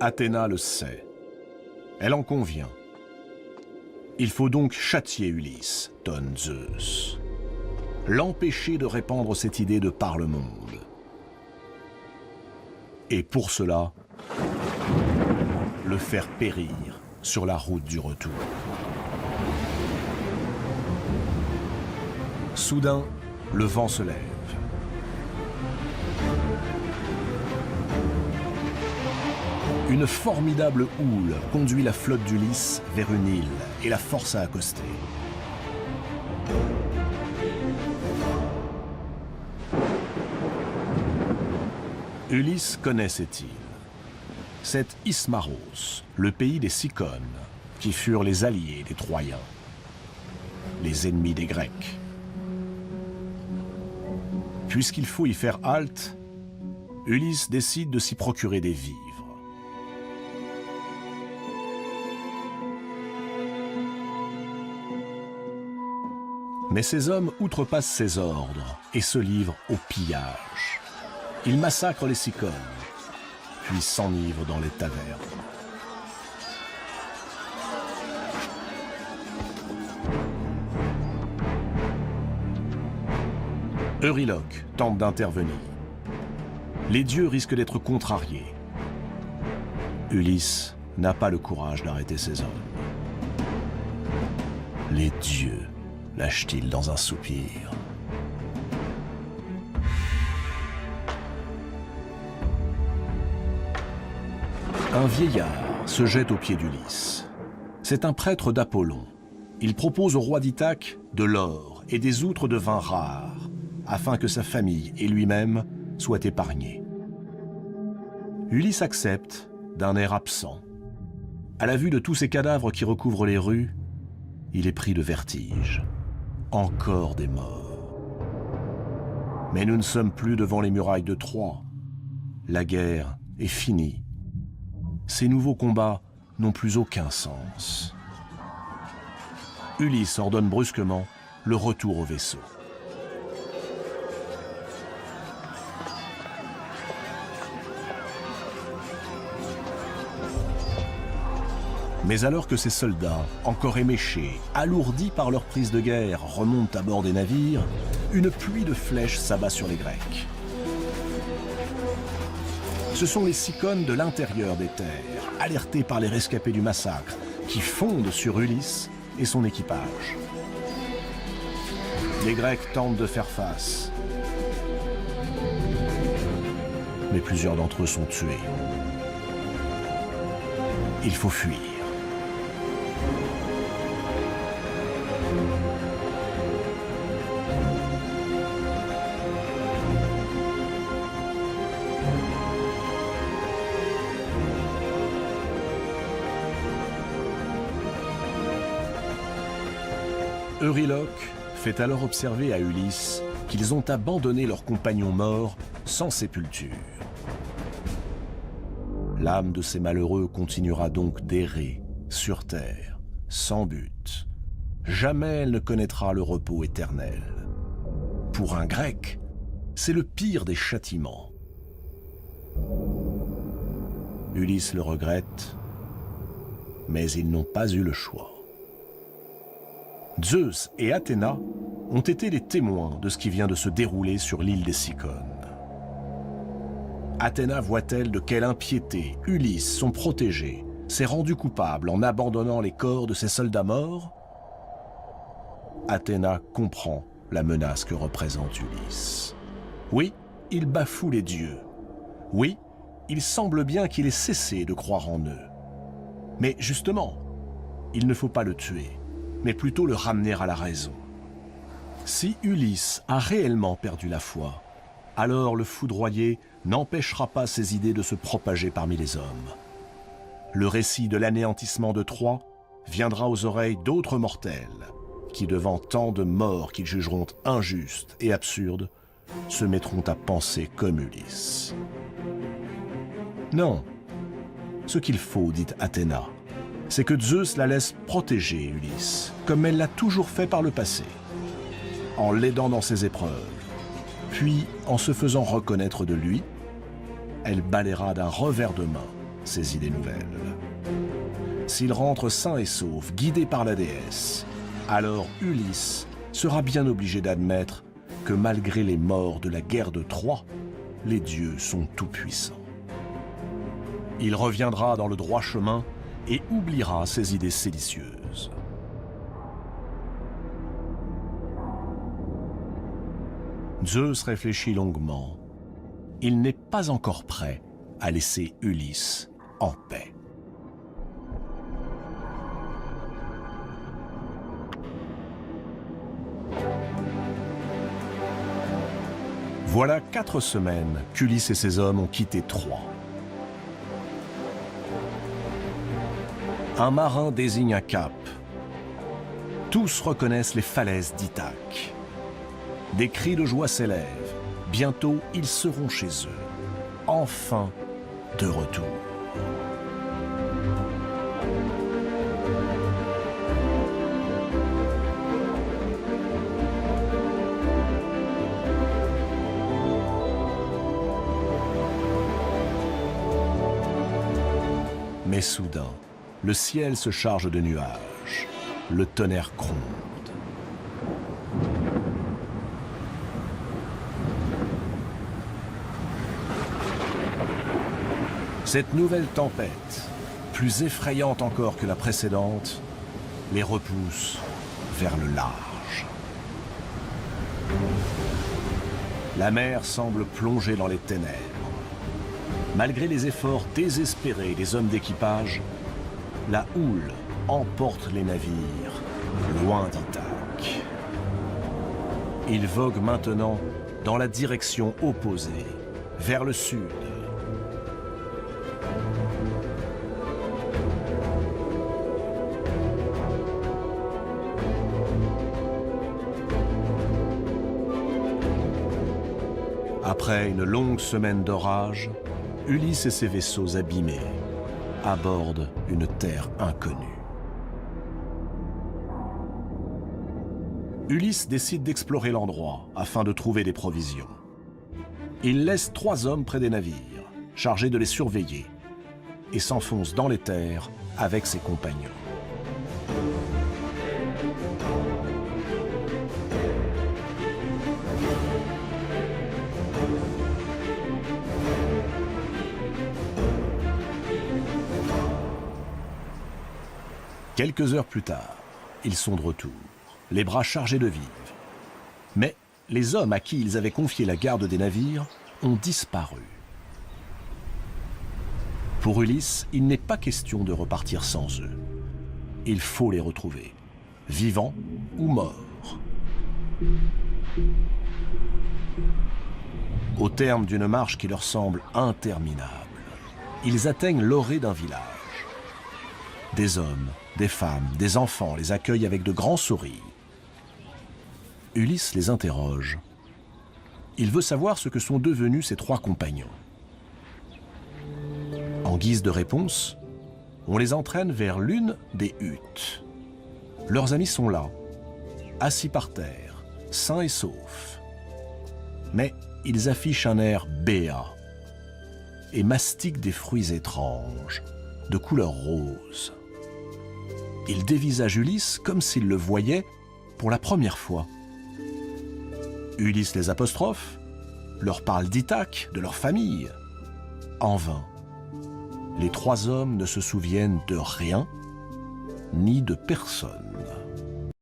Athéna le sait. Elle en convient. Il faut donc châtier Ulysse, tonne Zeus. L'empêcher de répandre cette idée de par le monde. Et pour cela, le faire périr sur la route du retour. Soudain, le vent se lève. Une formidable houle conduit la flotte d'Ulysse vers une île et la force à accoster. Ulysse connaît cette île. C'est Ismaros, le pays des Cicones, qui furent les alliés des Troyens, les ennemis des Grecs. Puisqu'il faut y faire halte, Ulysse décide de s'y procurer des vivres. Mais ces hommes outrepassent ses ordres et se livrent au pillage. Ils massacrent les Cicones, puis s'enivrent dans les tavernes. Euryloque tente d'intervenir. Les dieux risquent d'être contrariés. Ulysse n'a pas le courage d'arrêter ces hommes. Les dieux, lâche-t-il dans un soupir. Un vieillard se jette aux pieds d'Ulysse. C'est un prêtre d'Apollon. Il propose au roi d'Ithaque de l'or et des outres de vin rares, afin que sa famille et lui-même soient épargnés. Ulysse accepte, d'un air absent. À la vue de tous ces cadavres qui recouvrent les rues, il est pris de vertige. Encore des morts. Mais nous ne sommes plus devant les murailles de Troie. La guerre est finie. Ces nouveaux combats n'ont plus aucun sens. Ulysse ordonne brusquement le retour au vaisseau. Mais alors que ces soldats, encore éméchés, alourdis par leur prise de guerre, remontent à bord des navires, une pluie de flèches s'abat sur les Grecs. Ce sont les Cicones de l'intérieur des terres, alertés par les rescapés du massacre, qui fondent sur Ulysse et son équipage. Les Grecs tentent de faire face, mais plusieurs d'entre eux sont tués. Il faut fuir. Euryloque fait alors observer à Ulysse qu'ils ont abandonné leurs compagnons morts sans sépulture. L'âme de ces malheureux continuera donc d'errer sur terre, sans but. Jamais elle ne connaîtra le repos éternel. Pour un Grec, c'est le pire des châtiments. Ulysse le regrette, mais ils n'ont pas eu le choix. Zeus et Athéna ont été les témoins de ce qui vient de se dérouler sur l'île des Cicones. Athéna voit-elle de quelle impiété Ulysse, son protégé, s'est rendu coupable en abandonnant les corps de ses soldats morts? Athéna comprend la menace que représente Ulysse. Oui, il bafoue les dieux. Oui, il semble bien qu'il ait cessé de croire en eux. Mais justement, il ne faut pas le tuer, mais plutôt le ramener à la raison. Si Ulysse a réellement perdu la foi, alors le foudroyé n'empêchera pas ses idées de se propager parmi les hommes. Le récit de l'anéantissement de Troie viendra aux oreilles d'autres mortels qui, devant tant de morts qu'ils jugeront injustes et absurdes, se mettront à penser comme Ulysse. Non, ce qu'il faut, dit Athéna, c'est que Zeus la laisse protéger Ulysse, comme elle l'a toujours fait par le passé, en l'aidant dans ses épreuves. Puis, en se faisant reconnaître de lui, elle balayera d'un revers de main ses idées nouvelles. S'il rentre sain et sauf, guidé par la déesse, alors Ulysse sera bien obligé d'admettre que malgré les morts de la guerre de Troie, les dieux sont tout-puissants. Il reviendra dans le droit chemin et oubliera ses idées séditieuses. Zeus réfléchit longuement. Il n'est pas encore prêt à laisser Ulysse en paix. Voilà 4 semaines qu'Ulysse et ses hommes ont quitté Troie. Un marin désigne un cap. Tous reconnaissent les falaises d'Ithaque. Des cris de joie s'élèvent. Bientôt, ils seront chez eux. Enfin, de retour. Mais soudain, le ciel se charge de nuages. Le tonnerre gronde. Cette nouvelle tempête, plus effrayante encore que la précédente, les repousse vers le large. La mer semble plonger dans les ténèbres. Malgré les efforts désespérés des hommes d'équipage, la houle emporte les navires loin d'Ithaque. Ils voguent maintenant dans la direction opposée, vers le sud. Après une longue semaine d'orage, Ulysse et ses vaisseaux abîmés abordent une terre inconnue. Ulysse décide d'explorer l'endroit afin de trouver des provisions. Il laisse 3 hommes près des navires, chargés de les surveiller, et s'enfonce dans les terres avec ses compagnons. Quelques heures plus tard, ils sont de retour, les bras chargés de vivres. Mais les hommes à qui ils avaient confié la garde des navires ont disparu. Pour Ulysse, il n'est pas question de repartir sans eux. Il faut les retrouver, vivants ou morts. Au terme d'une marche qui leur semble interminable, ils atteignent l'orée d'un village. Des hommes, des femmes, des enfants les accueillent avec de grands sourires. Ulysse les interroge. Il veut savoir ce que sont devenus ses 3 compagnons. En guise de réponse, on les entraîne vers l'une des huttes. Leurs amis sont là, assis par terre, sains et saufs. Mais ils affichent un air béat et mastiquent des fruits étranges, de couleur rose. Ils dévisagent Ulysse comme s'ils le voyaient pour la première fois. Ulysse les apostrophe, leur parle d'Ithaque, de leur famille. En vain. Les 3 hommes ne se souviennent de rien, ni de personne.